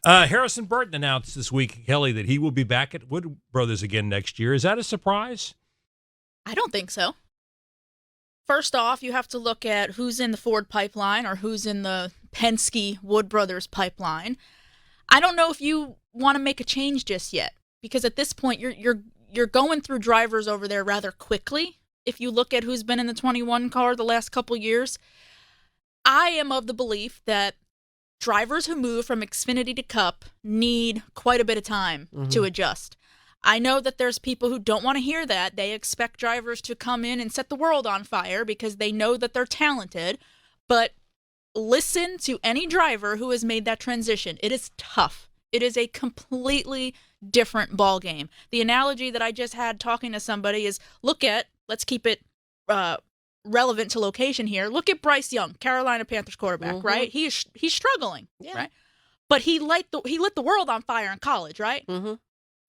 Harrison Burton announced this week, Kelly, that he will be back at Wood Brothers again next year. Is that a surprise? I don't think so. First off, you have to look at who's in the Ford pipeline or who's in the Penske Wood Brothers pipeline. I don't know if you want to make a change just yet, because at this point you're going through drivers over there rather quickly. If you look at who's been in the 21 car the last couple years, I am of the belief that drivers who move from Xfinity to Cup need quite a bit of time to adjust. I know that there's people who don't want to hear that. They expect drivers to come in and set the world on fire because they know that they're talented. But listen to any driver who has made that transition. It is tough. It is a completely different ball game. The analogy that I just had talking to somebody is, let's keep it relevant to location here. Look at Bryce Young, Carolina Panthers quarterback, right? He's struggling, right? But he lit the world on fire in college, right?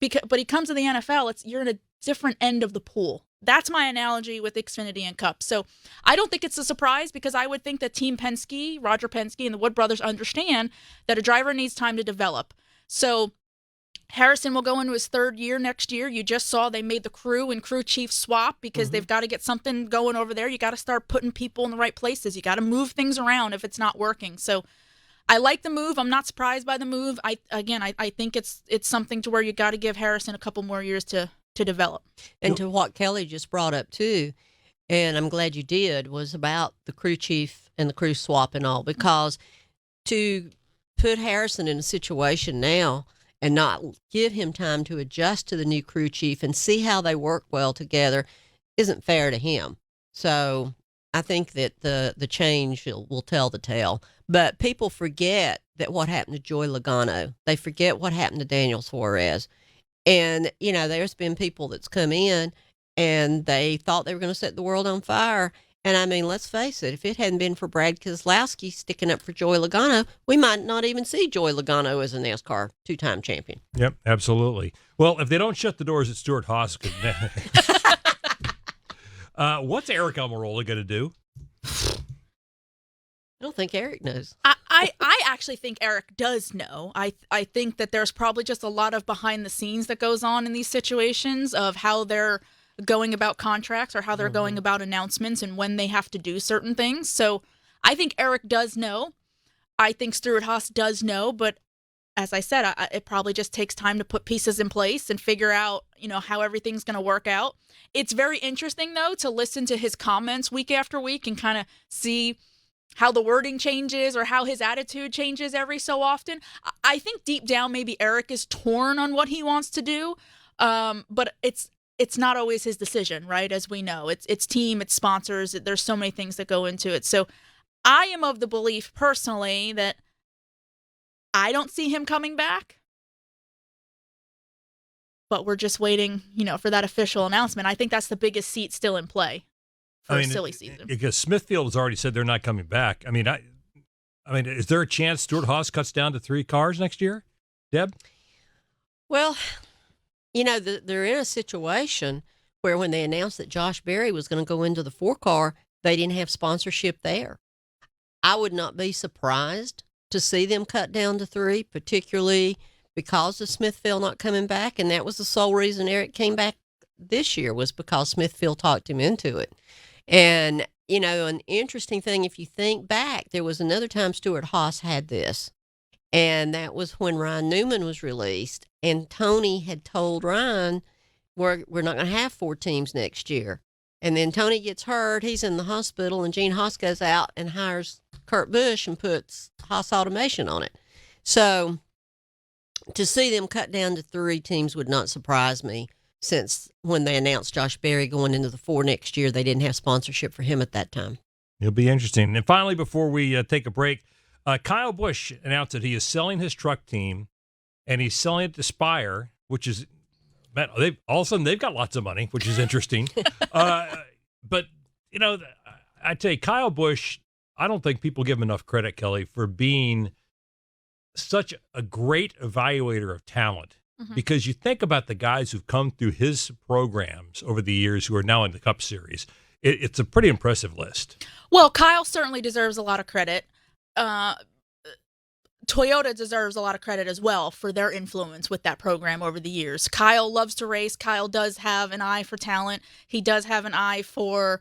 But he comes to the NFL, you're in a different end of the pool. That's my analogy with Xfinity and Cup. So I don't think it's a surprise, because I would think that Team Penske, Roger Penske, and the Wood Brothers understand that a driver needs time to develop. So Harrison will go into his third year next year. You just saw they made the crew and crew chief swap because they've got to get something going over there. You got to start putting people in the right places. You got to move things around if it's not working. So I like the move. I'm not surprised by the move. I think it's something to where you got to give Harrison a couple more years to develop. And to what Kelly just brought up too, and I'm glad you did, was about the crew chief and the crew swap and all, because to put Harrison in a situation now and not give him time to adjust to the new crew chief and see how they work well together isn't fair to him. So I think that the change will tell the tale. But people forget that what happened to Joey Logano. They forget what happened to Daniel Suarez. And, there's been people that's come in and they thought they were going to set the world on fire. And I mean, let's face it, if it hadn't been for Brad Keselowski sticking up for Joey Logano, we might not even see Joey Logano as a NASCAR two-time champion. Yep, absolutely. Well, if they don't shut the doors at Stewart-Haas, what's Aric Almirola going to do? I don't think Aric knows. I actually think Aric does know. I think that there's probably just a lot of behind the scenes that goes on in these situations of how they're going about contracts or how they're going about announcements and when they have to do certain things. So I think Aric does know. I think Stewart-Haas does know, but as I said, it probably just takes time to put pieces in place and figure out, how everything's going to work out. It's very interesting, though, to listen to his comments week after week and kind of see how the wording changes or how his attitude changes every so often. I think deep down maybe Aric is torn on what he wants to do, but it's not always his decision, right? As we know, it's team, it's sponsors. There's so many things that go into it. So I am of the belief personally that I don't see him coming back, but we're just waiting, for that official announcement. I think that's the biggest seat still in play for a silly season. Because Smithfield has already said they're not coming back. I mean, is there a chance Stewart-Haas cuts down to 3 cars next year, Deb? Well, they're in a situation where when they announced that Josh Berry was going to go into the 4 car, they didn't have sponsorship there. I would not be surprised to see them cut down to 3, particularly because of Smithfield not coming back. And that was the sole reason Aric came back this year, was because Smithfield talked him into it. And, an interesting thing, if you think back, there was another time Stewart-Haas had this. And that was when Ryan Newman was released. And Tony had told Ryan, we're not going to have 4 teams next year. And then Tony gets hurt. He's in the hospital. And Gene Haas goes out and hires Kurt Busch and puts Haas Automation on it. So to see them cut down to 3 teams would not surprise me, since when they announced Josh Berry going into the 4 next year, they didn't have sponsorship for him at that time. It'll be interesting. And finally, before we take a break, Kyle Busch announced that he is selling his truck team, and he's selling it to Spire, which is, man, all of a sudden they've got lots of money, which is interesting. But, I tell you, Kyle Busch, I don't think people give him enough credit, Kelly, for being such a great evaluator of talent. Because you think about the guys who've come through his programs over the years who are now in the Cup Series. It's a pretty impressive list. Well, Kyle certainly deserves a lot of credit. Toyota deserves a lot of credit as well for their influence with that program over the years. Kyle loves to race. Kyle does have an eye for talent. He does have an eye for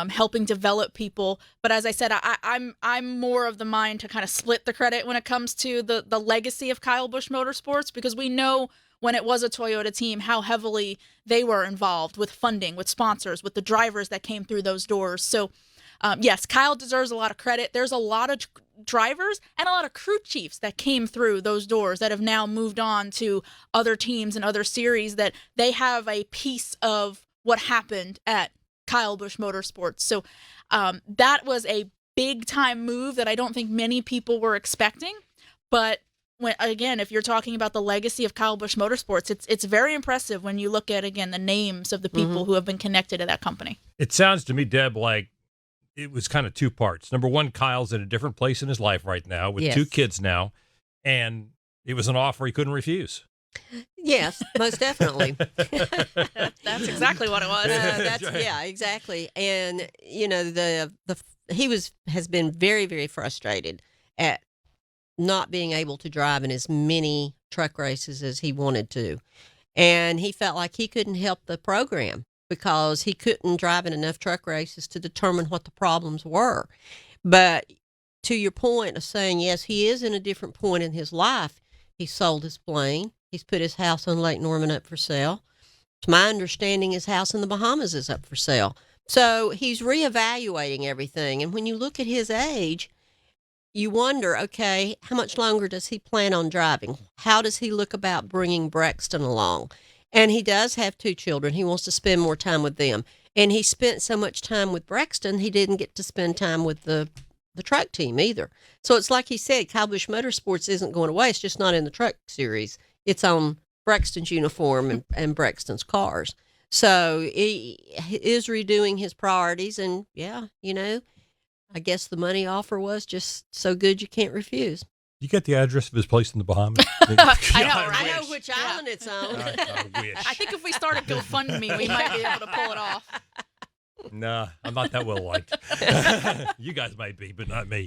helping develop people. But as I said, I'm more of the mind to kind of split the credit when it comes to the legacy of Kyle Busch Motorsports, because we know when it was a Toyota team how heavily they were involved with funding, with sponsors, with the drivers that came through those doors. So yes, Kyle deserves a lot of credit. There's a lot of drivers and a lot of crew chiefs that came through those doors that have now moved on to other teams and other series, that they have a piece of what happened at Kyle Busch Motorsports. So that was a big time move that I don't think many people were expecting. But again, if you're talking about the legacy of Kyle Busch Motorsports, it's very impressive when you look at, again, the names of the people who have been connected to that company. It sounds to me, Deb, like it was kind of two parts. Number one, Kyle's in a different place in his life right now with two kids now, and it was an offer he couldn't refuse. Yes, most definitely. That's exactly what it was. Yeah, exactly. And you know, has been very, very frustrated at not being able to drive in as many truck races as he wanted to, and he felt like he couldn't help the program because he couldn't drive in enough truck races to determine what the problems were. But to your point of saying, yes, he is in a different point in his life. He sold his plane. He's put his house on Lake Norman up for sale. To my understanding, his house in the Bahamas is up for sale. So he's reevaluating everything. And when you look at his age, you wonder, okay, how much longer does he plan on driving? How does he look about bringing Brexton along? And he does have 2 children. He wants to spend more time with them. And he spent so much time with Brexton, he didn't get to spend time with the truck team either. So it's like he said, Kyle Busch Motorsports isn't going away. It's just not in the truck series. It's on Brexton's uniform and Brexton's cars. So he is redoing his priorities. And, yeah, you know, I guess the money offer was just so good you can't refuse. You get the address of his place in the Bahamas? I know which island it's on. I wish. I think if we start a GoFundMe, we might be able to pull it off. Nah, I'm not that well liked. You guys might be, but not me.